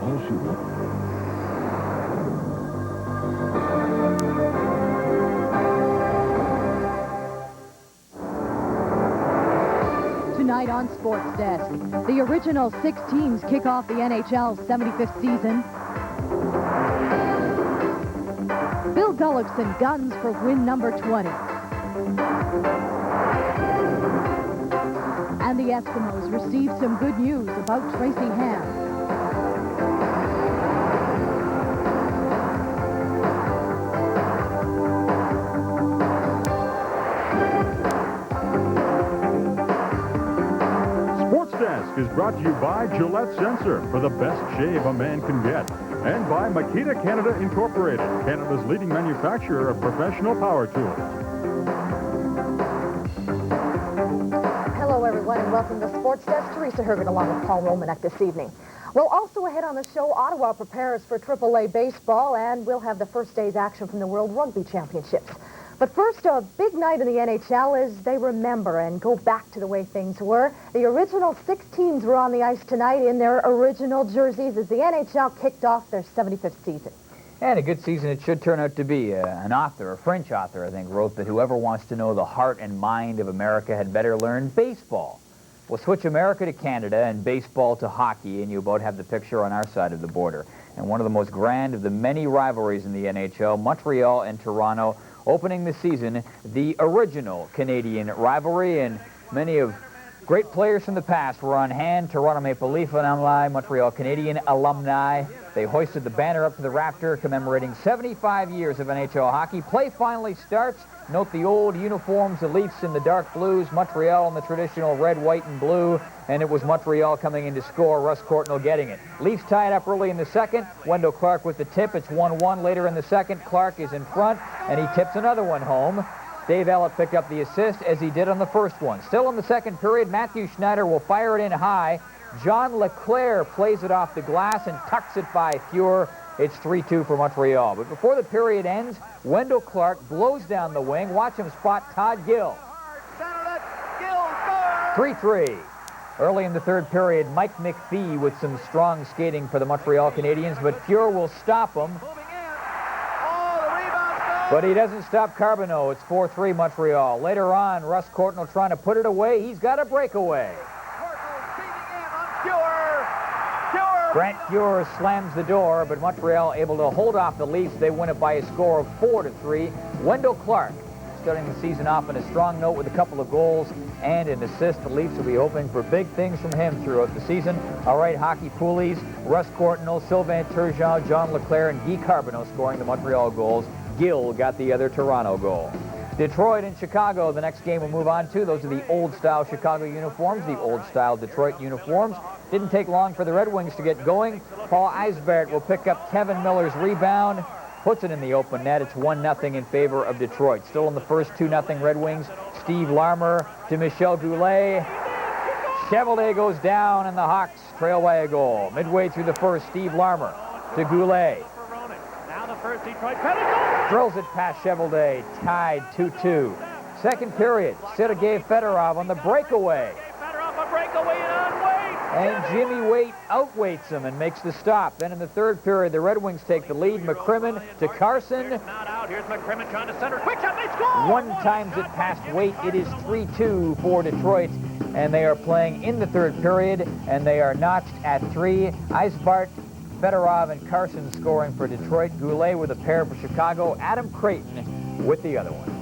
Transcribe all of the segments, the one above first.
Oh, she will. Tonight on Sports Desk, the original 6 teams kick off the NHL's 75th season. Bill Gullickson guns for win number 20. And the Eskimos received some good news about Tracy Ham. Desk is brought to you by Gillette Sensor for the best shave a man can get, and by Makita Canada Incorporated, Canada's leading manufacturer of professional power tools. Hello, everyone, and welcome to Sports Desk. Teresa Hergen along with Paul Romanek this evening. Well, also ahead on the show, Ottawa prepares for AAA baseball, and we'll have the first day's action from the World Rugby Championships. But first, a big night in the NHL as they remember and go back to the way things were. The original 6 teams were on the ice tonight in their original jerseys as the NHL kicked off their 75th season. And a good season it should turn out to be. An author, a French author, I think, wrote that whoever wants to know the heart and mind of America had better learn baseball. We'll switch America to Canada and baseball to hockey, and you about have the picture on our side of the border. And one of the most grand of the many rivalries in the NHL, Montreal and Toronto, opening the season, the original Canadian rivalry, and many of great players from the past were on hand. Toronto Maple Leaf alumni, Montreal Canadian alumni. They hoisted the banner up to the rafter commemorating 75 years of NHL hockey. Play finally starts. Note the old uniforms, the Leafs in the dark blues, Montreal in the traditional red, white, and blue, and it was Montreal coming in to score, Russ Courtnall getting it. Leafs tie it up early in the second. Wendell Clark with the tip. It's 1-1. Later in the second, Clark is in front, and he tips another one home. Dave Ellett picked up the assist as he did on the first one. Still in the second period, Matthew Schneider will fire it in high. John Leclerc plays it off the glass and tucks it by Fuhr. It's 3-2 for Montreal. But before the period ends, Wendell Clark blows down the wing. Watch him spot Todd Gill. 3-3. Early in the third period, Mike McPhee with some strong skating for the Montreal Canadiens, but Fuhr will stop him. But he doesn't stop Carbonneau. It's 4-3 Montreal. Later on, Russ Courtnall trying to put it away. He's got a breakaway. Grant Fuhr slams the door, but Montreal able to hold off the Leafs. They win it by a score of 4-3. Wendell Clark starting the season off on a strong note with a couple of goals and an assist. The Leafs will be hoping for big things from him throughout the season. All right, hockey poolies, Russ Courtnall, Sylvain Turgeon, John Leclerc, and Guy Carbonneau scoring the Montreal goals. Gill got the other Toronto goal. Detroit and Chicago, the next game we'll move on to. Those are the old-style Chicago uniforms, the old-style Detroit uniforms. Didn't take long for the Red Wings to get going. Paul Eisbert will pick up Kevin Miller's rebound, puts it in the open net. It's 1-0 in favor of Detroit. Still in the first, 2-0 Red Wings. Steve Larmer to Michel Goulet. Chevalier goes down, and the Hawks trail by a goal. Midway through the first, Steve Larmer to Goulet. Drills it past Chevalier, tied 2-2. Second period, Sitta gave Fedorov on the breakaway. And Jimmy Waite outweights him and makes the stop. Then in the third period, the Red Wings take the lead. McCrimmon to Carson. Not out. Here's McCrimmon trying to center. Quick shot, they score! One times it past Waite. It is 3-2 for Detroit. And they are playing in the third period, and they are notched at 3. Eisbart, Fedorov, and Carson scoring for Detroit. Goulet with a pair for Chicago. Adam Creighton with the other one.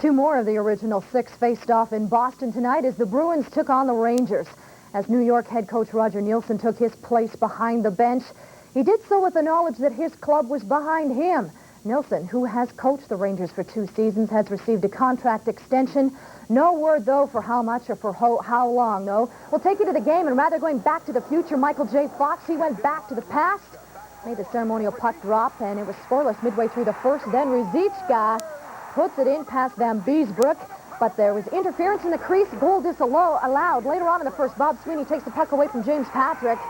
2 more of the original 6 faced off in Boston tonight as the Bruins took on the Rangers. As New York head coach Roger Nielsen took his place behind the bench, he did so with the knowledge that his club was behind him. Nielsen, who has coached the Rangers for 2 seasons, has received a contract extension. No word, though, for how much or for how long, though. We'll take you to the game, and rather going back to the future, Michael J. Fox, he went back to the past, made the ceremonial puck drop, and it was scoreless midway through the first. Then Ruzicka puts it in past Van Beesbrook, but there was interference in the crease. Goal disallowed. Later on in the first, Bob Sweeney takes the puck away from James Patrick,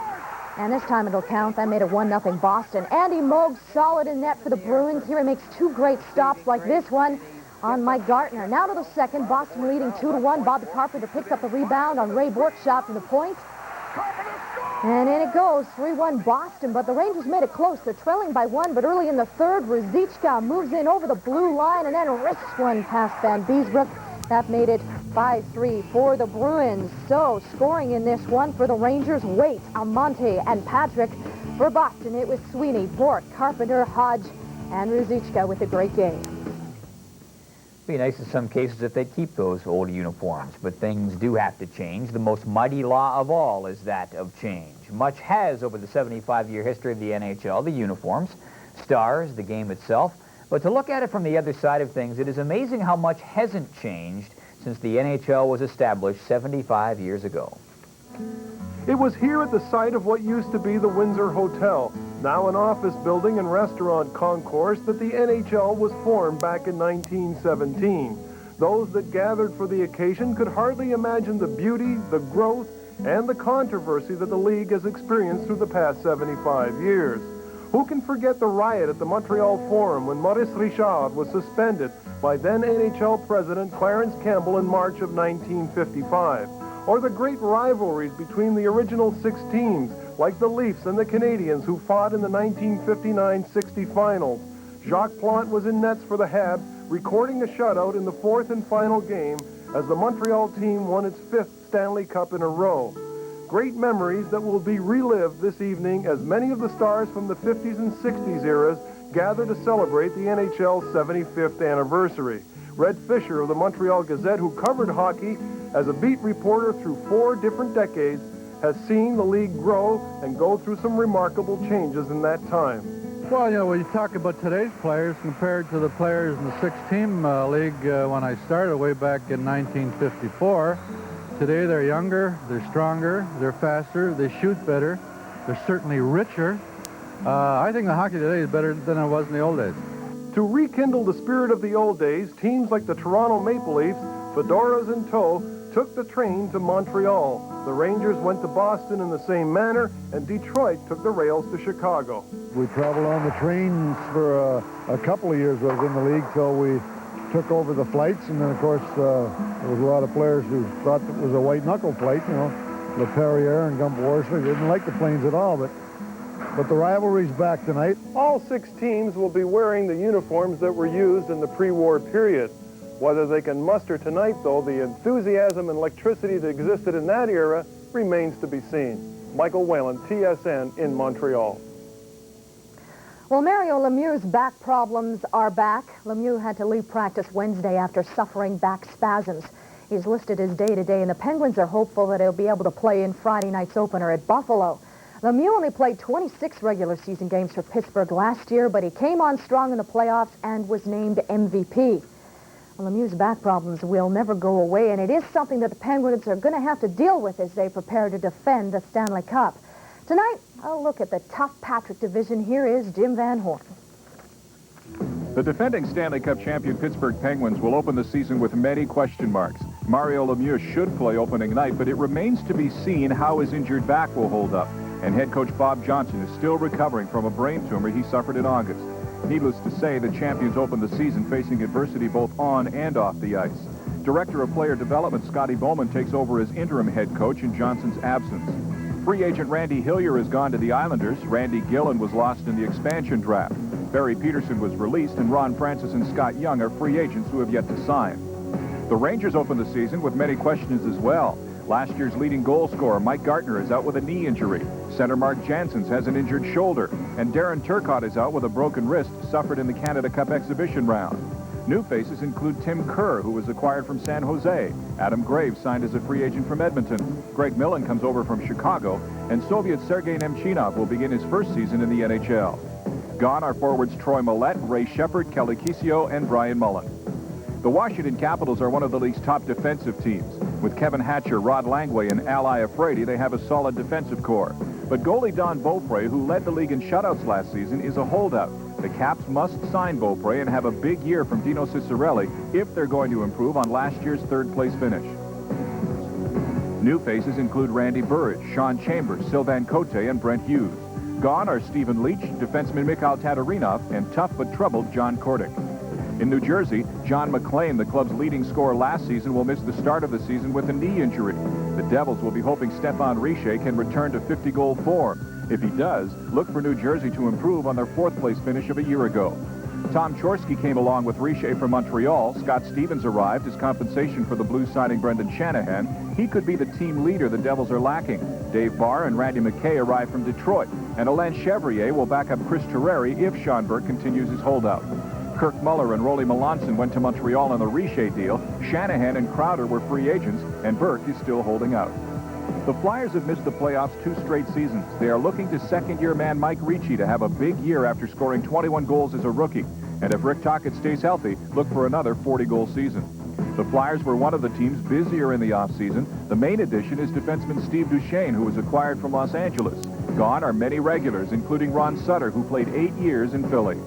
and this time it'll count. That made it 1-0 Boston. Andy Moog solid in net for the Bruins. Here he makes 2 great stops like this one on Mike Gartner. Now to the second, Boston leading 2-1. Bobby Carpenter picks up the rebound on Ray Bork's shot from the point. And in it goes, 3-1 Boston, but the Rangers made it close. They're trailing by 1, but early in the third, Ruzicka moves in over the blue line and then risks one past Van Beesbrook. That made it 5-3 for the Bruins. So, scoring in this one for the Rangers, Waite, Almonte, and Patrick. For Boston, it was Sweeney, Bourque, Carpenter, Hodge, and Ruzicka with a great game. Be nice in some cases if they keep those old uniforms, but things do have to change. The most mighty law of all is that of change. Much has over the 75-year history of the NHL, the uniforms, stars, the game itself. But to look at it from the other side of things, it is amazing how much hasn't changed since the NHL was established 75 years ago. It was here at the site of what used to be the Windsor Hotel, now an office building and restaurant concourse, that the NHL was formed back in 1917. Those that gathered for the occasion could hardly imagine the beauty, the growth, and the controversy that the league has experienced through the past 75 years. Who can forget the riot at the Montreal Forum when Maurice Richard was suspended by then NHL President Clarence Campbell in March of 1955? Or the great rivalries between the original 6 teams, like the Leafs and the Canadiens, who fought in the 1959-60 finals. Jacques Plante was in nets for the Habs, recording a shutout in the 4th and final game as the Montreal team won its 5th Stanley Cup in a row. Great memories that will be relived this evening as many of the stars from the 50s and 60s eras gather to celebrate the NHL's 75th anniversary. Red Fisher of the Montreal Gazette, who covered hockey as a beat reporter through 4 different decades, has seen the league grow and go through some remarkable changes in that time. Well, you know, when you talk about today's players compared to the players in the 6-team league when I started way back in 1954, today they're younger, they're stronger, they're faster, they shoot better, they're certainly richer. I think the hockey today is better than it was in the old days. To rekindle the spirit of the old days, teams like the Toronto Maple Leafs, fedoras in tow, took the train to Montreal. The Rangers went to Boston in the same manner, and Detroit took the rails to Chicago. We traveled on the trains for a couple of years. I was in the league till we took over the flights, and then, of course, there was a lot of players who thought it was a white-knuckle flight, you know. LePerriere and Gump Worsley didn't like the planes at all, but the rivalry's back tonight. All 6 teams will be wearing the uniforms that were used in the pre-war period. Whether they can muster tonight, though, the enthusiasm and electricity that existed in that era remains to be seen. Michael Whalen, TSN in Montreal. Well, Mario Lemieux's back problems are back. Lemieux had to leave practice Wednesday after suffering back spasms. He's listed as day-to-day, and the Penguins are hopeful that he'll be able to play in Friday night's opener at Buffalo. Lemieux only played 26 regular season games for Pittsburgh last year, but he came on strong in the playoffs and was named MVP. Well, Lemieux's back problems will never go away, and it is something that the Penguins are going to have to deal with as they prepare to defend the Stanley Cup. Tonight, a look at the tough Patrick division. Here is Jim Van Horn. The defending Stanley Cup champion Pittsburgh Penguins will open the season with many question marks. Mario Lemieux should play opening night, but it remains to be seen how his injured back will hold up. And head coach Bob Johnson is still recovering from a brain tumor he suffered in August. Needless to say, the champions opened the season facing adversity both on and off the ice. Director of Player Development Scotty Bowman takes over as interim head coach in Johnson's absence. Free agent Randy Hillier has gone to the Islanders. Randy Gillen was lost in the expansion draft. Barry Peterson was released, and Ron Francis and Scott Young are free agents who have yet to sign. The Rangers open the season with many questions as well. Last year's leading goal scorer, Mike Gartner, is out with a knee injury. Center Mark Janssens has an injured shoulder. And Darren Turcotte is out with a broken wrist suffered in the Canada Cup exhibition round. New faces include Tim Kerr, who was acquired from San Jose. Adam Graves signed as a free agent from Edmonton. Greg Millen comes over from Chicago. And Soviet Sergei Nemchinov will begin his first season in the NHL. Gone are forwards Troy Millette, Ray Shepard, Kelly Kisio, and Brian Mullen. The Washington Capitals are one of the league's top defensive teams. With Kevin Hatcher, Rod Langway, and Al Iafrate, they have a solid defensive core. But goalie Don Beaupre, who led the league in shutouts last season, is a holdout. The Caps must sign Beaupre and have a big year from Dino Ciccarelli if they're going to improve on last year's third-place finish. New faces include Randy Burridge, Sean Chambers, Sylvain Cote, and Brent Hughes. Gone are Stephen Leach, defenseman Mikhail Tatarinov, and tough but troubled John Kordic. In New Jersey, John McClain, the club's leading scorer last season, will miss the start of the season with a knee injury. The Devils will be hoping Stéphane Richer can return to 50-goal form. If he does, look for New Jersey to improve on their fourth-place finish of a year ago. Tom Chorske came along with Richer from Montreal. Scott Stevens arrived as compensation for the Blues signing Brendan Shanahan. He could be the team leader the Devils are lacking. Dave Barr and Randy McKay arrived from Detroit. And Alain Chevrier will back up Chris Terreri if Sean Burke continues his holdout. Kirk Muller and Rolly Melanson went to Montreal on the Richer deal. Shanahan and Crowder were free agents, and Burke is still holding out. The Flyers have missed the playoffs 2 straight seasons. They are looking to second-year man Mike Ricci to have a big year after scoring 21 goals as a rookie. And if Rick Tocchet stays healthy, look for another 40-goal season. The Flyers were one of the teams busier in the offseason. The main addition is defenseman Steve Duchesne, who was acquired from Los Angeles. Gone are many regulars, including Ron Sutter, who played 8 years in Philly.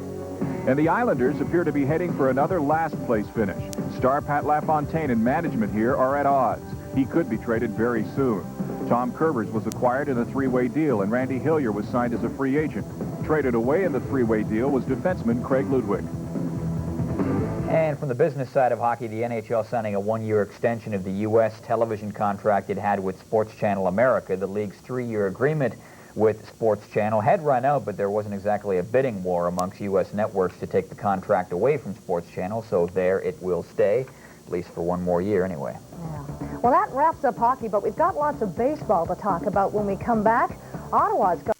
And the Islanders appear to be heading for another last-place finish. Star Pat LaFontaine and management here are at odds. He could be traded very soon. Tom Kerbers was acquired in a 3-way deal, and Randy Hillier was signed as a free agent. Traded away in the 3-way deal was defenseman Craig Ludwig. And from the business side of hockey, the NHL signing a 1-year extension of the U.S. television contract it had with Sports Channel America. The league's 3-year agreement with Sports Channel had run out, but there wasn't exactly a bidding war amongst U.S. networks to take the contract away from Sports Channel, so there it will stay, at least for 1 more year anyway. Yeah. Well, that wraps up hockey, but we've got lots of baseball to talk about when we come back. Ottawa's got